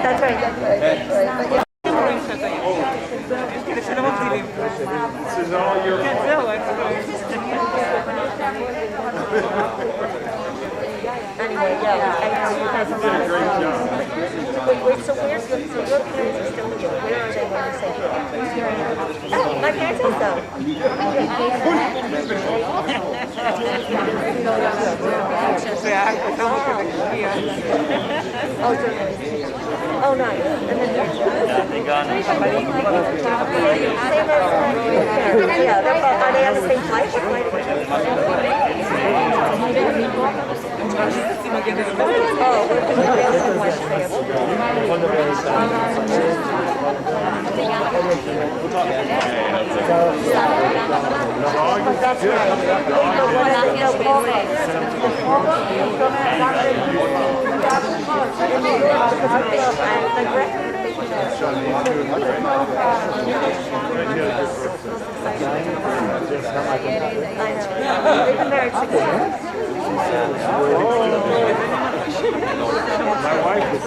That's right. But yeah. This is all your Anyway, yeah, I know you guys are a great job. Wait, so your parents are still with you? Where are they when you say here? Oh, my parents also. Oh, nice. And then yeah, are they on the same flight? That's my wife is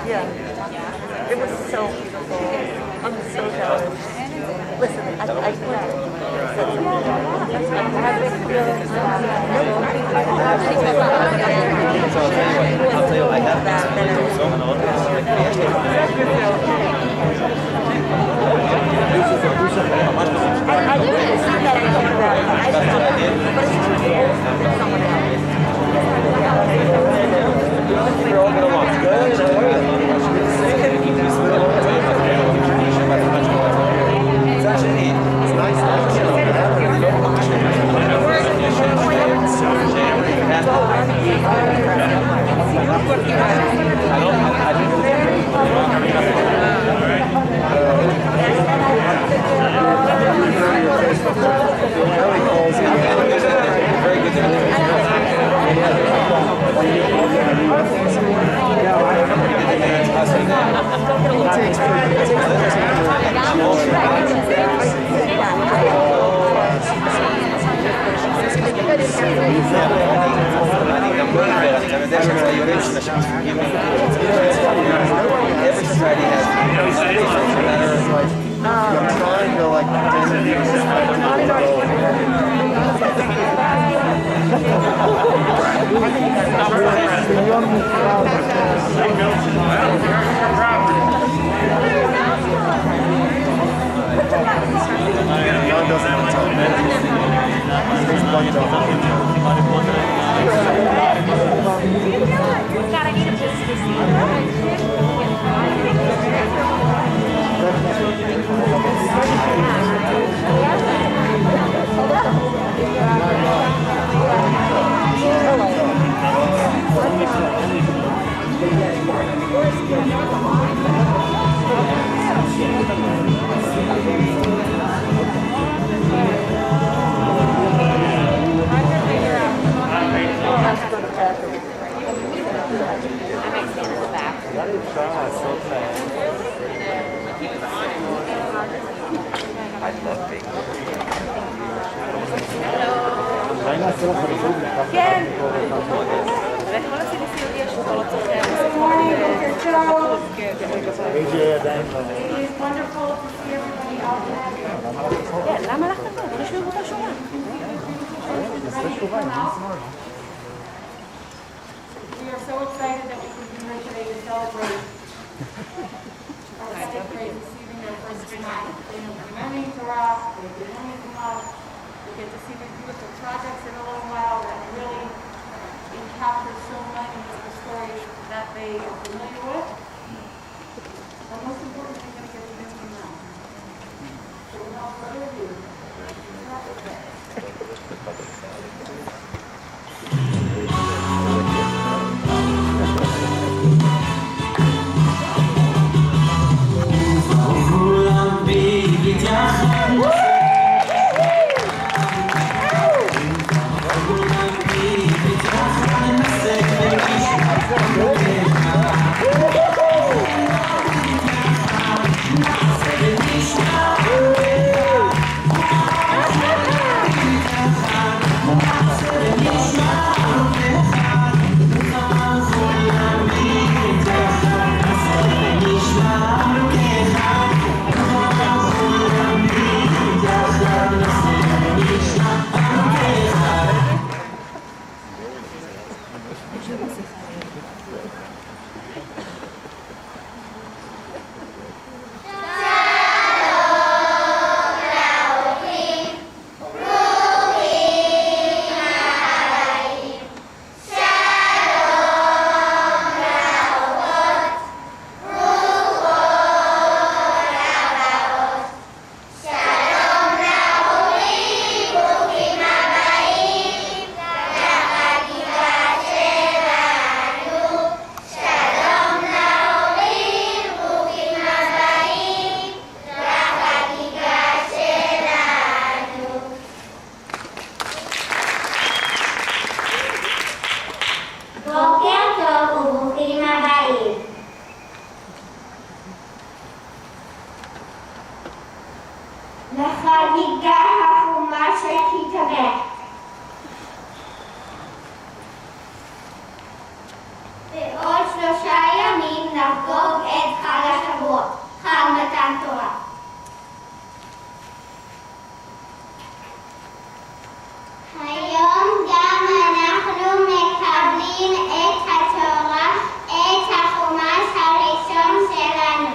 yeah, it was so beautiful. I'm so jealous. Listen, I every society has I'm trying to like John doesn't want to tell me. He's plugged up. God, I need a business. כן. ויכול לשים סיודי השבוע לא צריך למה הלכת פה? בוא נשמע באותה שורה. We are so excited that we can be here today to celebrate our second grade receiving their first Chumash. They have been learning Torah, they've been learning Chumash. We get to see their beautiful projects in a little while that really capture so many of the stories that they are familiar with. But most importantly, we're going to get to hear from them. So without further ado, לחגיגה החומש שתתארך. בעוד 3 ימים נחגוג את חג השבועות, חג מתן תורה. היום גם אנחנו מקבלים את התורה, את החומש הראשון שלנו.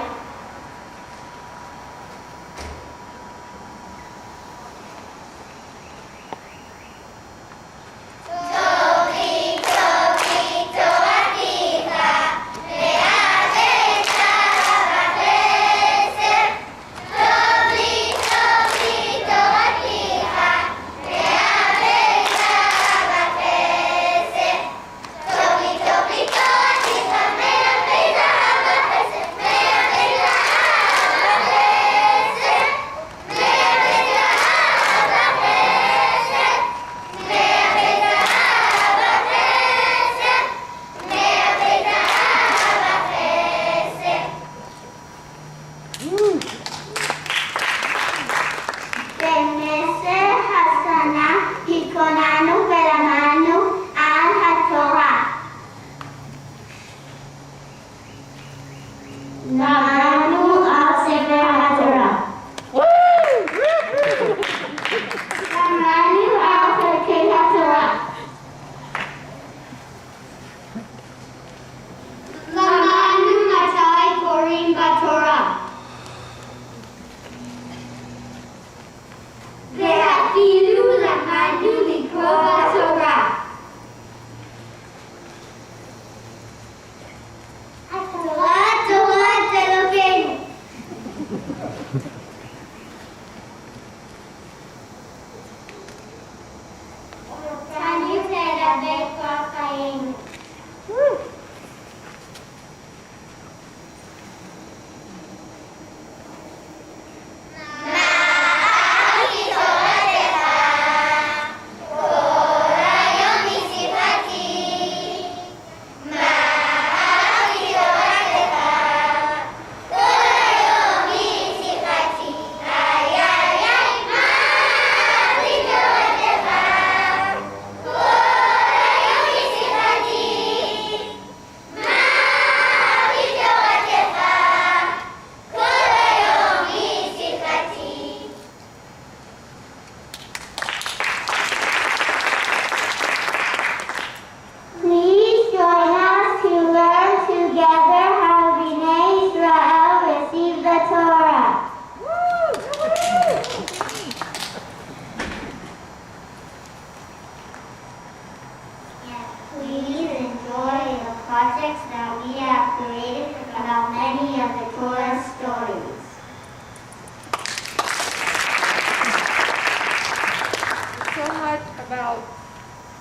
About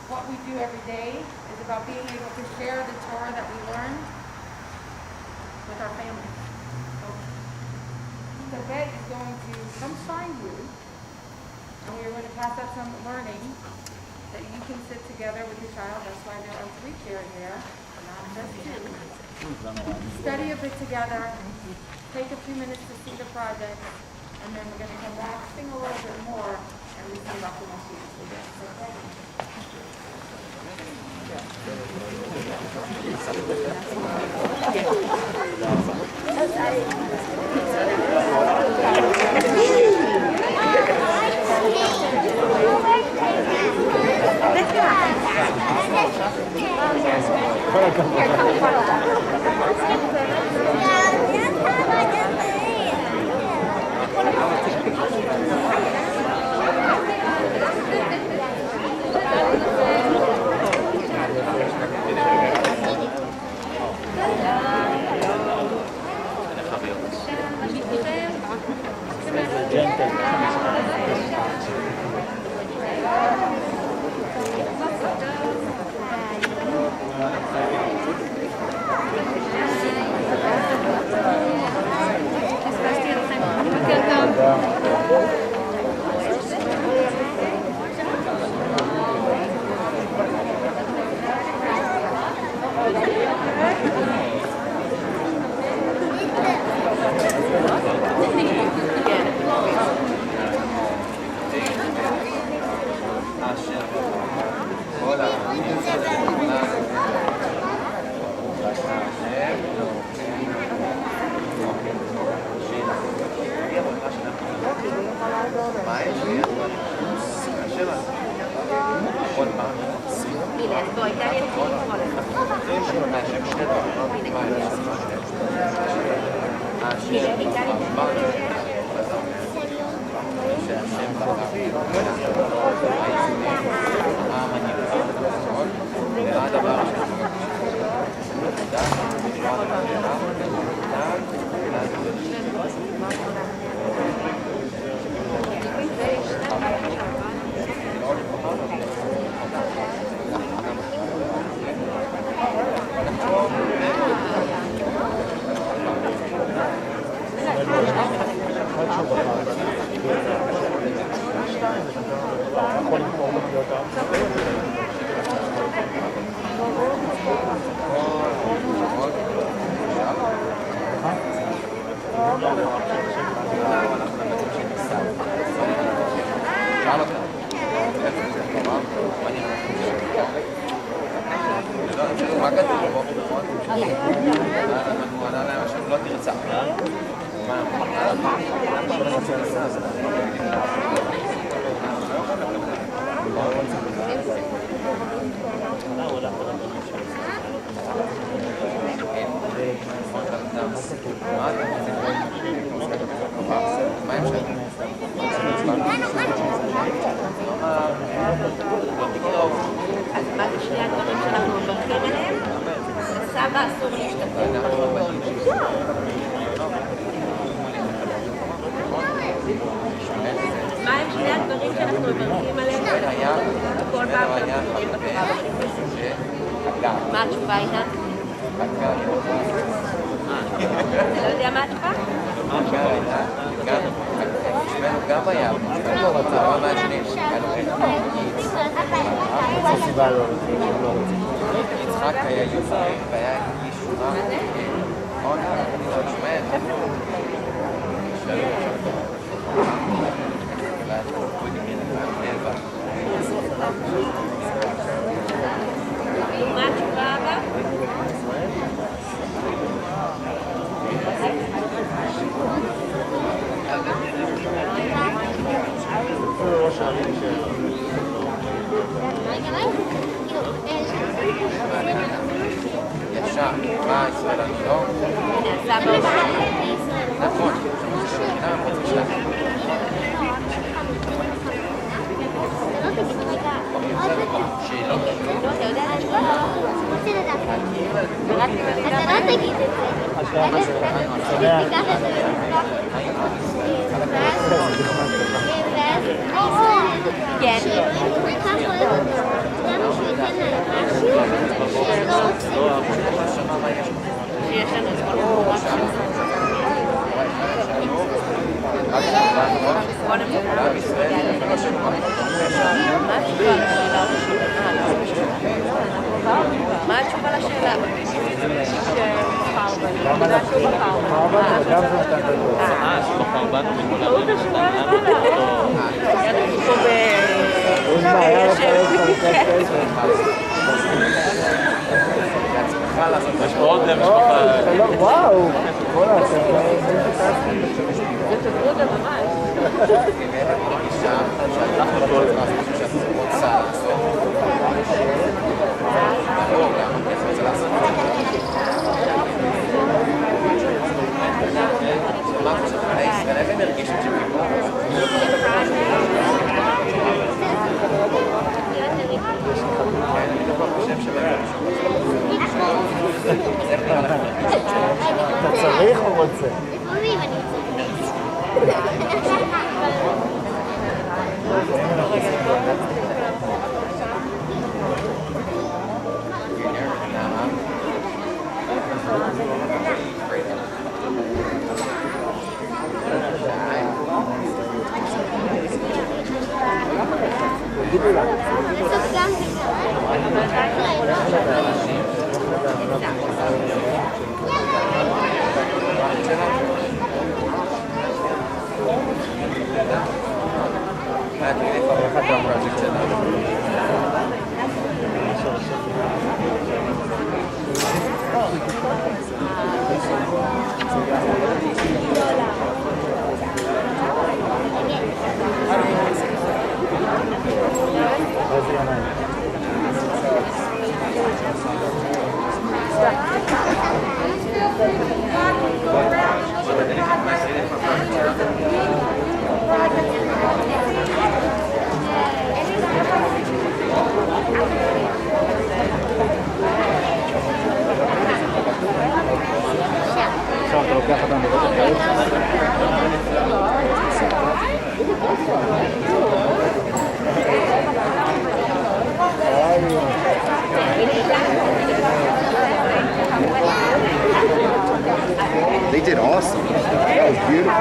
what we do every day is about being able to share the Torah that we learn with our family. So, the vet is going to come find you, and we are going to pass out some learning that you can sit together with your child. That's why there are 3 chairs there, not just 2. Study a bit together, take a few minutes to see the project, and then we're going to come back, sing a little bit more, and receive our Chumash. הנה, אז בואי, תן לי לקרוא לך. הנה, ניתן לי לקרוא לך. אז מה זה שני הדברים שאנחנו מברכים עליהם? לסבא אסור להשתתף. מה הם שני הדברים שאנחנו מברכים עליהם? כל פעם שאנחנו קוראים בתורה בשביל. מה התשובה הייתה? אתה לא יודע מה התשובה? גם היה, לא רצה, אבל מה השני? יצחק היה יוצא והיה ישורה עוד שומע מה התשובה הבאה? ישר, מה ישראל אני לא? הנה, הסבא אומר. נכון, מבחינה רוצים שלנו. שאלות? אתה יודע את התשובה? אתה לא תגיד את זה. תיקח את זה. כן. שיש לנו את כל המורה מה התשובה לשאלה? יש פה עוד משפחה. וואו, בוא'נה, זה תדרוגה ממש. אנחנו פה רוצה לעשות. מה חושב על ישראל? איך הם הרגישו שפיגור? כן, אני לא חושב שבאמת אתה צריך או רוצה? לפעמים אני תגידו לה. בסוף גם איך אתה הפרויקט שלנו? They did awesome. That was beautiful.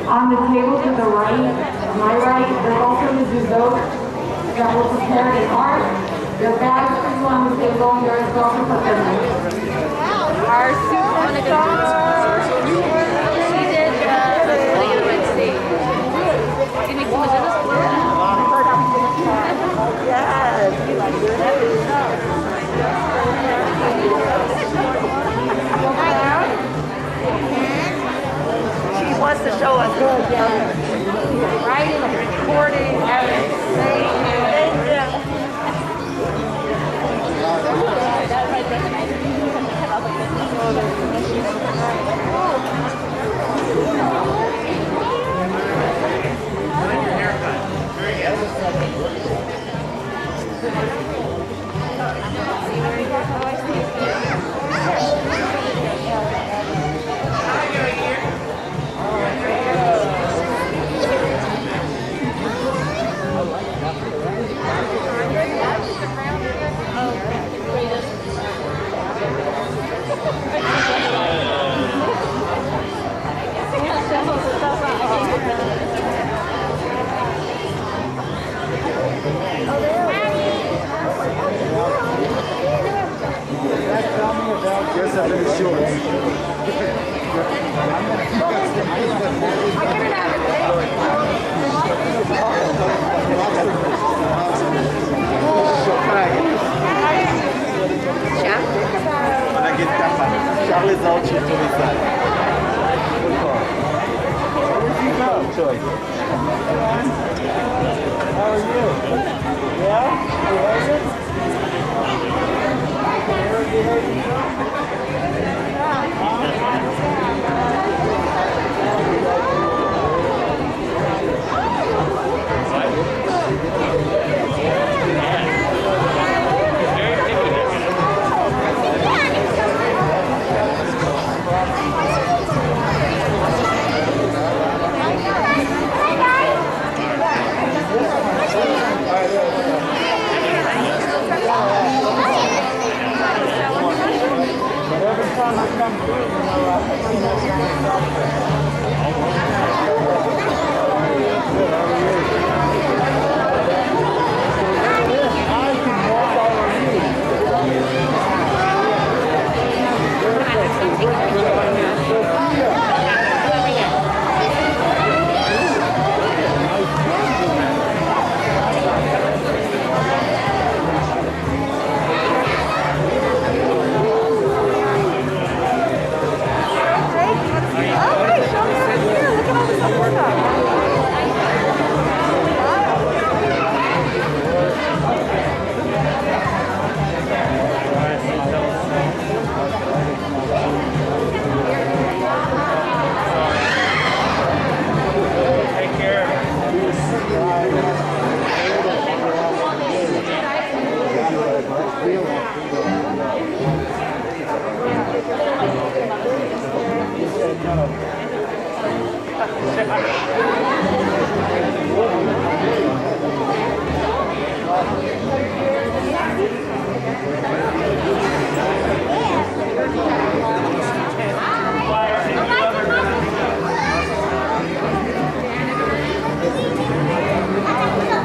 On the table to the right, my right, there's also the dessert that were prepared in art. Your bags are still on the table, and there is also for them. Our superstar. She did the UNC. Give me some of this. She wants to show us writing, recording, everything. Yes, I'm really sure. Charles out autorizado. How are you? Yeah? You like it? I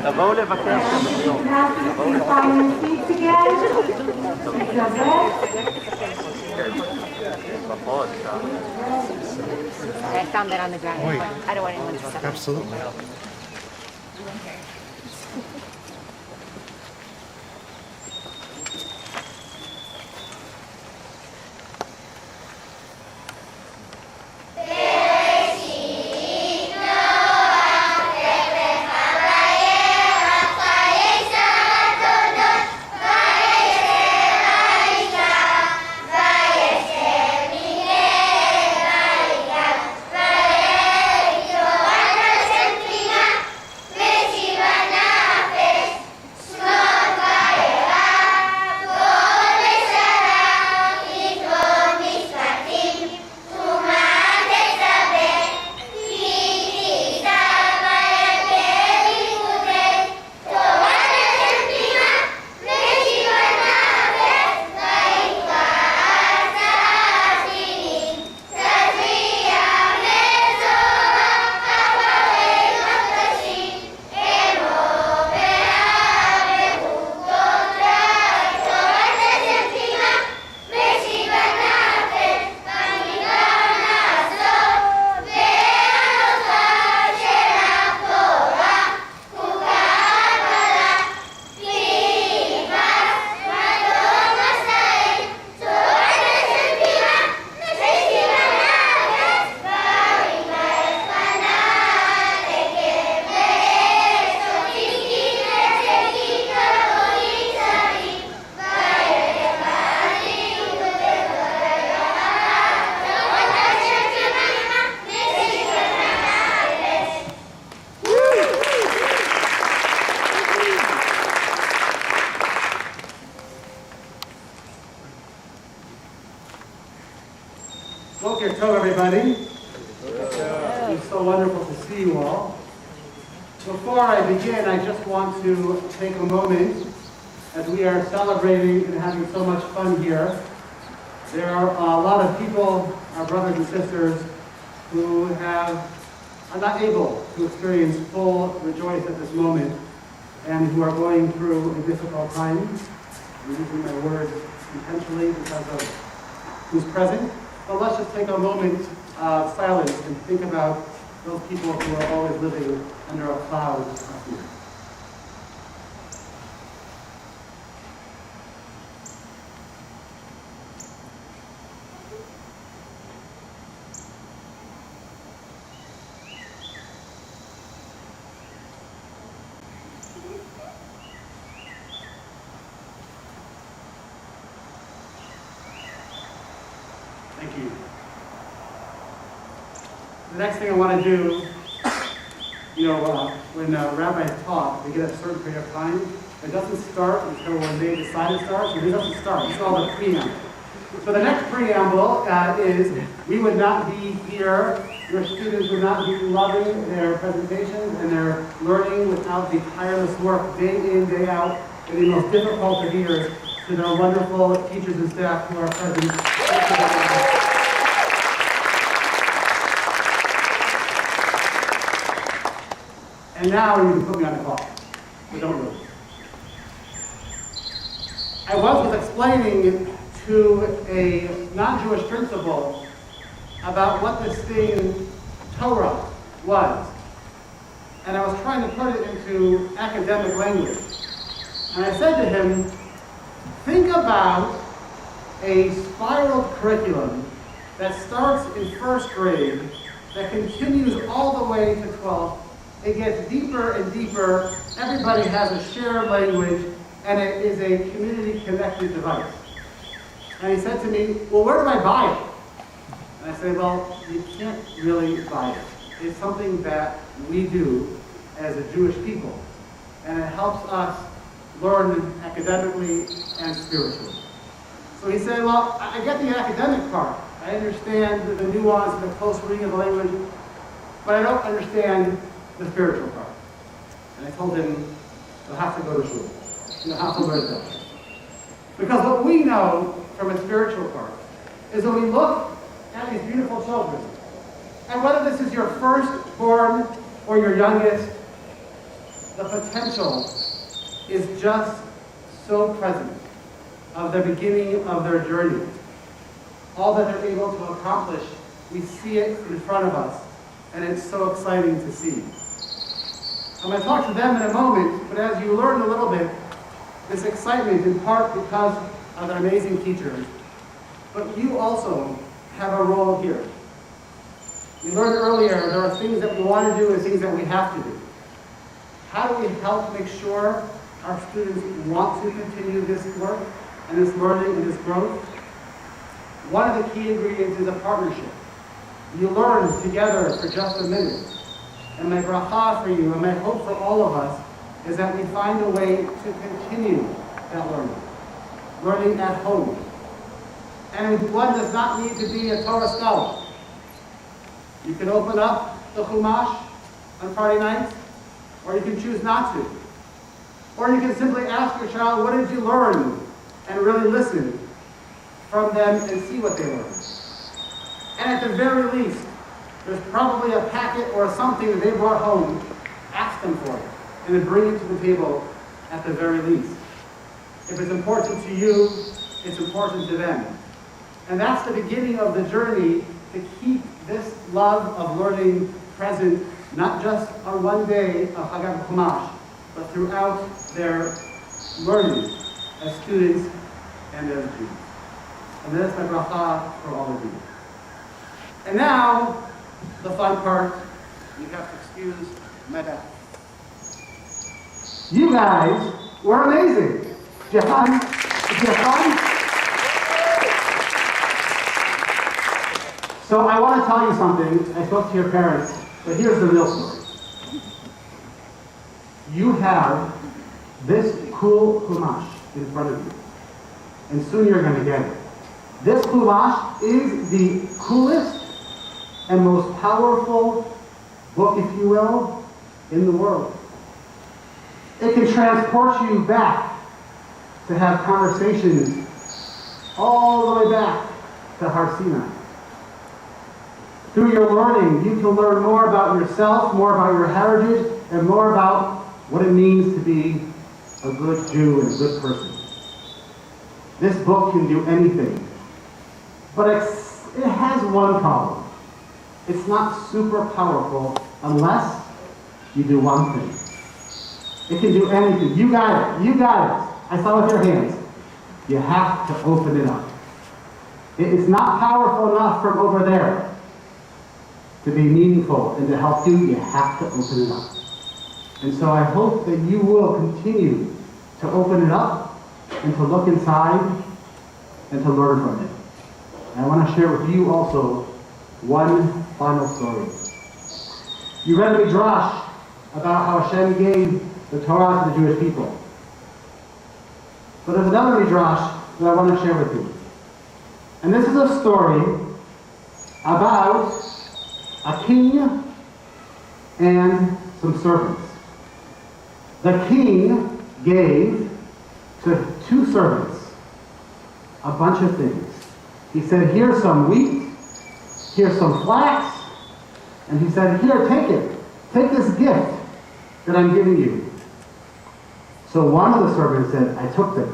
תבואו לבקר שם בניו. פחות, I found that on the ground. I don't want anyone to step. Absolutely. Boker Tov, everybody. It's so wonderful to see you all. Before I begin, I just want to take a moment, as we are celebrating and having so much fun here. There are a lot of people, our brothers and sisters, who are not able to experience full rejoice at this moment, and who are going through a difficult time. I'm using my words intentionally because of who's present. But let's just take a moment of silence and think about those people who are always living under a cloud of fear. Thank you. The next thing I want to do, when rabbis talk, they get a certain period of time. It doesn't start until when they decide to start, so it doesn't start. It's called a preamble. So the next preamble is, we would not be here, your students would not be loving their presentations and their learning without the tireless work day in, day out, in the most difficult of years, to their wonderful teachers and staff who are present. And now you can put me on the clock, but don't move. I was explaining to a non-Jewish principal about what this thing, Torah, was. And I was trying to put it into academic language. And I said to him, think about a spiraled curriculum that starts in first grade, that continues all the way to 12th. It gets deeper and deeper. Everybody has a shared language, and it is a community-connected device. And he said to me, well, where do I buy it? And I said, well, you can't really buy it. It's something that we do as a Jewish people, and it helps us learn academically and spiritually. So he said, well, I get the academic part. I understand the nuance and the close reading of the language, but I don't understand the spiritual part. And I told him, you'll have to go to shul. You'll have to learn that. Because what we know from a spiritual part, is when we look at these beautiful children, and whether this is your firstborn or your youngest, the potential is just so present of the beginning of their journey. All that they're able to accomplish, we see it in front of us, and it's so exciting to see. I'm going to talk to them in a moment, but as you learn a little bit, this excitement in part because of their amazing teachers, but you also have a role here. We learned earlier there are things that we want to do and things that we have to do. How do we help make sure our students want to continue this work and this learning and this growth? One of the key ingredients is a partnership. You learn together for just a minute. And my bracha for you and my hope for all of us is that we find a way to continue that learning at home. And one does not need to be a Torah scholar. You can open up the Chumash on Friday nights, or you can choose not to. Or you can simply ask your child, what did you learn? And really listen from them and see what they learned. And at the very least, there's probably a packet or something that they brought home. Ask them for it, and then bring it to the table at the very least. If it's important to you, it's important to them. And that's the beginning of the journey to keep this love of learning present, not just on one day of Chagigat Chumash, but throughout their learning as students and as Jews. And that's my bracha for all of you. And now, the fun part. You have to excuse my back. You guys were amazing. Did you have fun? Did you have fun? So I want to tell you something. I spoke to your parents, but here's the real story. You have this cool Chumash in front of you, and soon you're going to get it. This Chumash is the coolest and most powerful book, if you will, in the world. It can transport you back to have conversations all the way back to Har Sinai. Through your learning, you can learn more about yourself, more about your heritage, and more about what it means to be a good Jew and a good person. This book can do anything, but it has one problem. It's not super powerful unless you do one thing. It can do anything. You got it. You got it. I saw with your hands. You have to open it up. It's not powerful enough from over there to be meaningful and to help you. You have to open it up. And so I hope that you will continue to open it up and to look inside and to learn from it. And I want to share with you also one final story. You read a midrash about how Hashem gave the Torah to the Jewish people. But there's another midrash that I want to share with you. And this is a story about a king and some servants. The king gave to two servants a bunch of things. He said, here's some wheat, here's some flax, and he said, here, take it. Take this gift that I'm giving you. So one of the servants said, I took the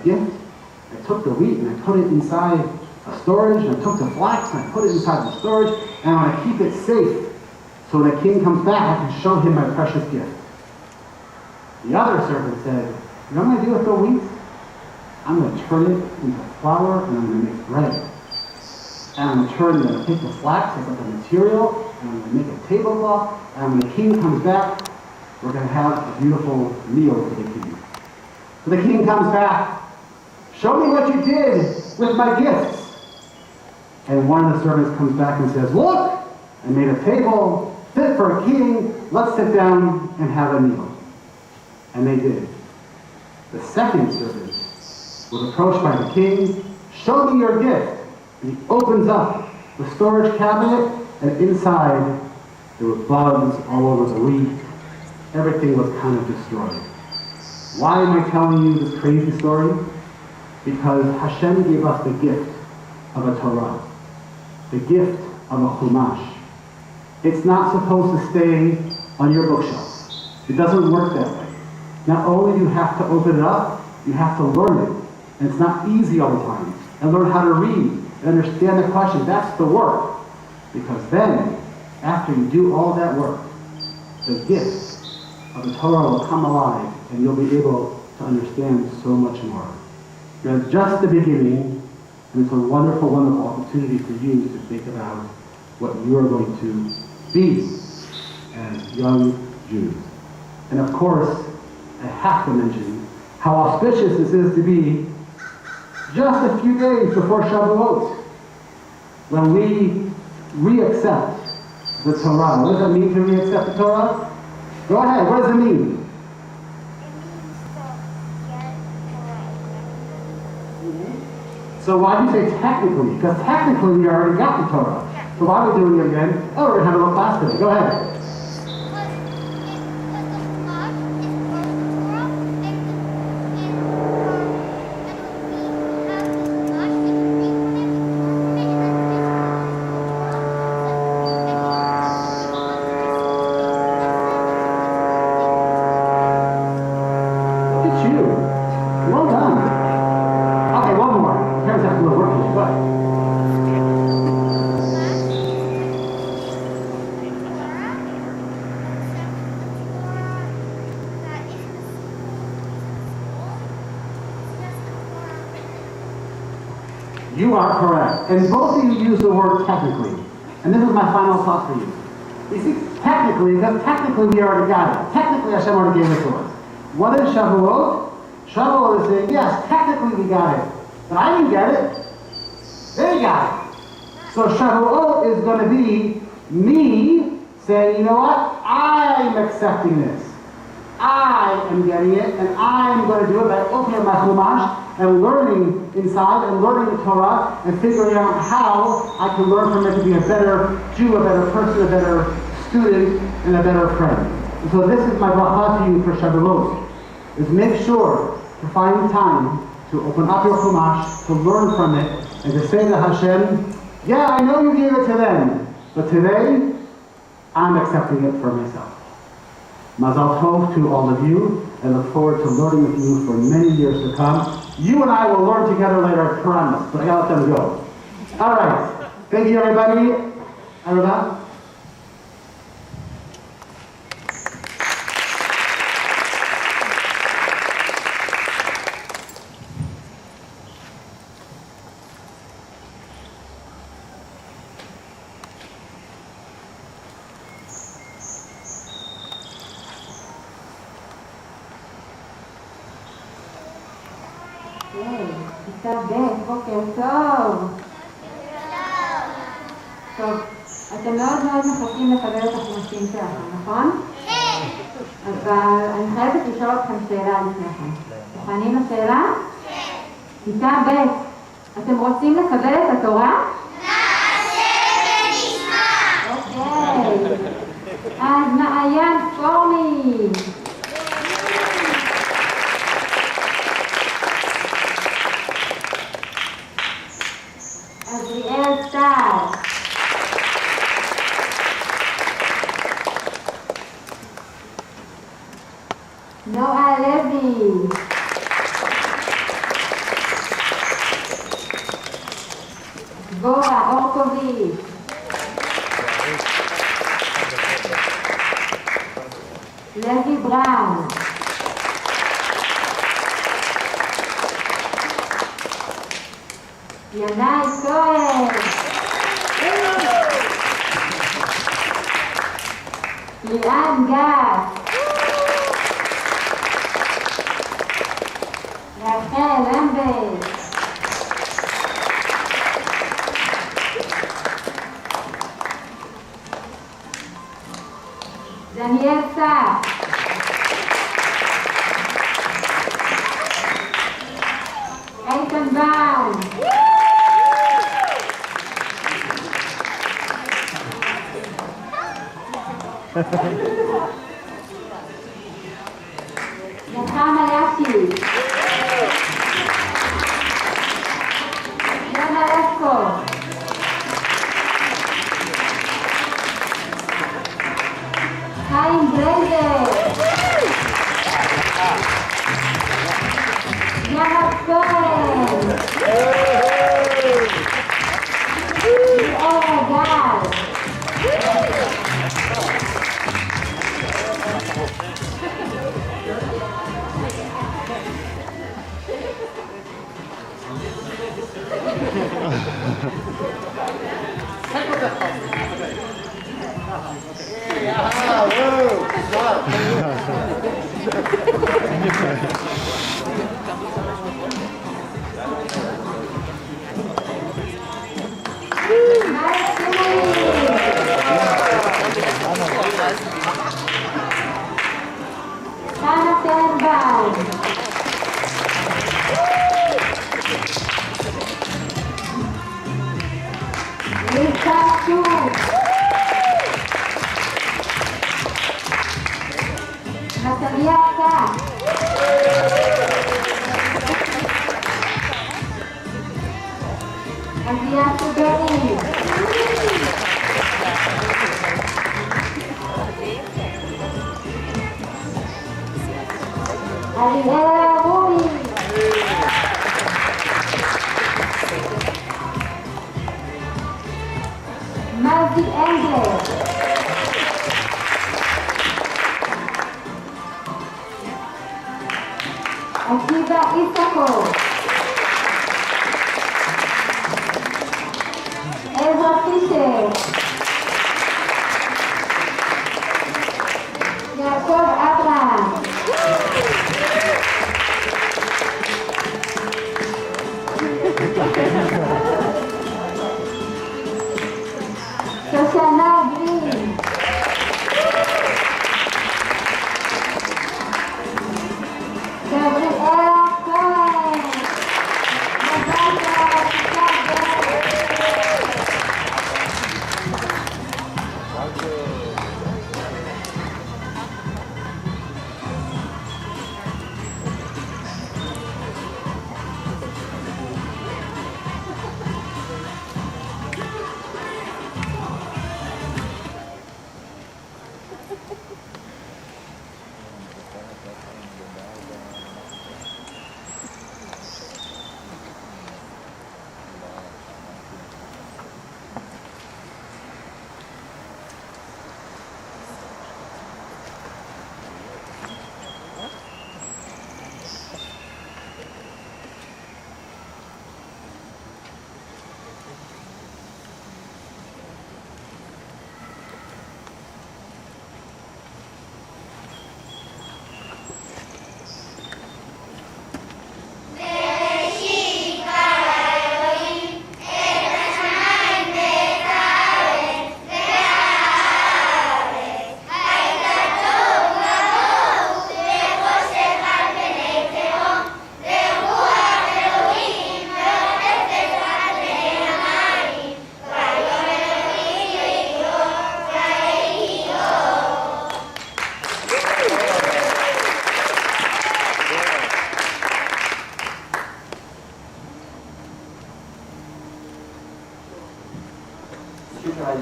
gift, I took the wheat, and I put it inside a storage, and I took the flax, and I put it inside the storage, and I want to keep it safe. So when the king comes back, I can show him my precious gift. The other servant said, you know what I'm going to do with the wheat? I'm going to turn it into flour, and I'm going to make bread. And I'm going to take the flax, take the material, and I'm going to make a tablecloth, and when the king comes back, we're going to have a beautiful meal for the king. So the king comes back, show me what you did with my gifts. And one of the servants comes back and says, look, I made a table fit for a king, let's sit down and have a meal. And they did. The second servant was approached by the king, show me your gift. And he opens up the storage cabinet, and inside there were bugs all over the wheat. Everything was kind of destroyed. Why am I telling you this crazy story? because Hashem gave us the gift of a Torah, the gift of a Chumash. It's not supposed to stay on your bookshelf. It doesn't work that way. Not only do you have to open it up, you have to learn it. And it's not easy all the time. And learn how to read and understand the question. That's the work. Because then, after you do all that work, the gift of the Torah will come alive and you'll be able to understand so much more. You're at just the beginning, and it's a wonderful, wonderful opportunity for you to think about what you are going to be as young Jews. And of course, I have to mention how auspicious this is to be just a few days before Shavuot, when we re-accept the Torah. What does that mean to re-accept the Torah? Go ahead, what does it mean? So why do you say technically? Because technically we already got the Torah. So why are we doing it again? Oh, we're going to have a little class today. Go ahead. You are correct. And both of you use the word technically. And this is my final thought for you. You see, technically, because technically we already got it. Technically Hashem already gave it to us. What is Shavuot? Shavuot is saying, yes, technically we got it. But I didn't get it. They got it. So Shavuot is going to be me saying, you know what? I'm accepting this. I am getting it, and I'm going to do it by opening my Chumash and learning inside and learning the Torah and figuring out how I can learn from it to be a better Jew, a better person, a better student, and a better friend. And so this is my bracha to you for Shavuot, is make sure to find time to open up your Chumash, to learn from it, and to say to Hashem, yeah, I know you gave it to them, but today, I'm accepting it for myself. Mazal tov to all of you. I look forward to learning with you for many years to come. You and I will learn together later, I promise, but I gotta let them go. All right. Thank you, everybody. Arada? כיתה ב', בוקר טוב. טוב, אתם מאוד מאוד מחכים לקבל את החומשים שלכם, נכון? כן. אבל אני חייבת לשאול אתכם שאלה לפני כן. מוכנים לשאלה? כן. כיתה ב', אתם רוצים לקבל את התורה? נעשה ונשמע. אוקיי. אז מעיין פורמי. נועה לוי, דבורה אורקוביץ', לוי בראון, ינאי כהן, ליאן גת, רחל למבט, דניאל סק, איתן באום, נחמה ישי, Sana Tenban. Lisa Chu. Nataliaka. Andriato Berni. Ariela Mumi. Mazi Engel. Akiva Isako. Eva Fischer. Jacob Abraham. Shoshana Green. Gabriela Cohen. Natasha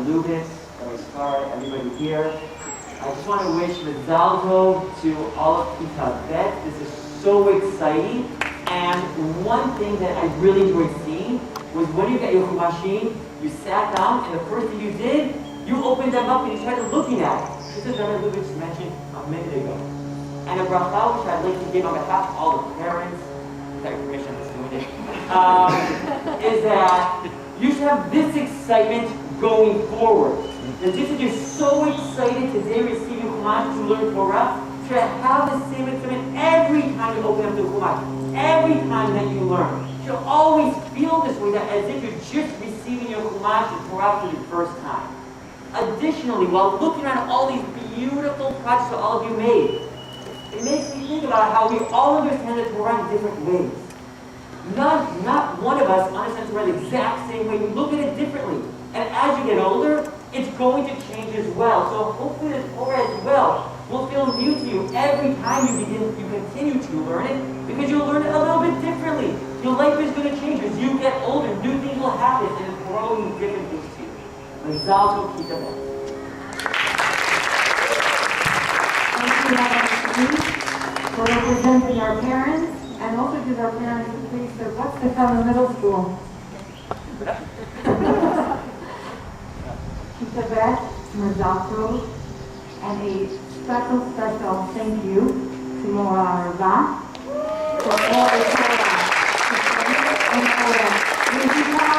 Lucas, Scar, everybody here. I just want to wish Mazal Tov to all of Kitabet. This is so exciting. And one thing that I really enjoyed seeing was when you got your Chumashim, you sat down and the first thing you did, you opened them up and you started looking at it. This is what Lucas mentioned a minute ago. And a bracha which I'd like to give on behalf of all the parents, with their permission, let's do it, is that you should have this excitement going forward. And just as you're so excited today receiving Chumash to learn Torah, you should have the same excitement every time you open up the Chumash, every time that you learn. You should always feel this way, that as if you're just receiving your Chumash and Torah for the first time. Additionally, while looking at all these beautiful projects that all of you made, it makes me think about how we all understand the Torah in different ways. Not one of us understands Torah the exact same way. We look at it differently. And as you get older, it's going to change as well. So hopefully the Torah as well will feel new to you every time you continue to learn it, because you'll learn it a little bit differently. Your life is going to change. As you get older, new things will happen, and it's growing different things to you. Mazal Tov Kitabet. Thank you, Rabbi, for representing our parents, and also give our parents a taste of what's to come in middle school. Kitabet, Mazal Tov, and a special thank you to Mora Rava for all the Torah and Torah.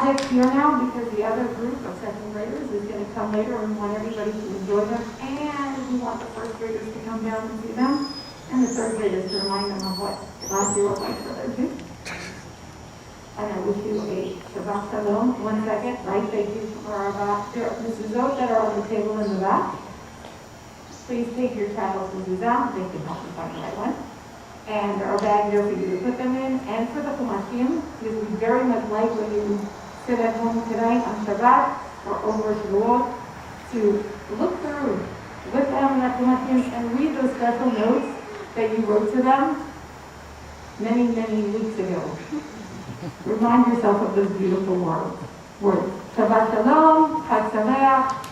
projects here now because the other group of second graders is going to come later and we want everybody to enjoy them. And we want the first graders to come down and see them. And the third graders to remind them of what last year was like for their too. And I wish you a Shabbat Shalom. 1 second, right? Thank you for our Mrs. Oak that are on the table in the back. Please take your towels, Mrs. Out. They can help you find the right one. And there are bags there for you to put them in. And for the Chumashim, because we very much like when you sit at home tonight on Shabbat or over Shavuot to look through with them that Chumashim and read those special notes that you wrote to them many, many weeks ago. Remind yourself of those beautiful words. Shabbat Shalom, Chag Sameach,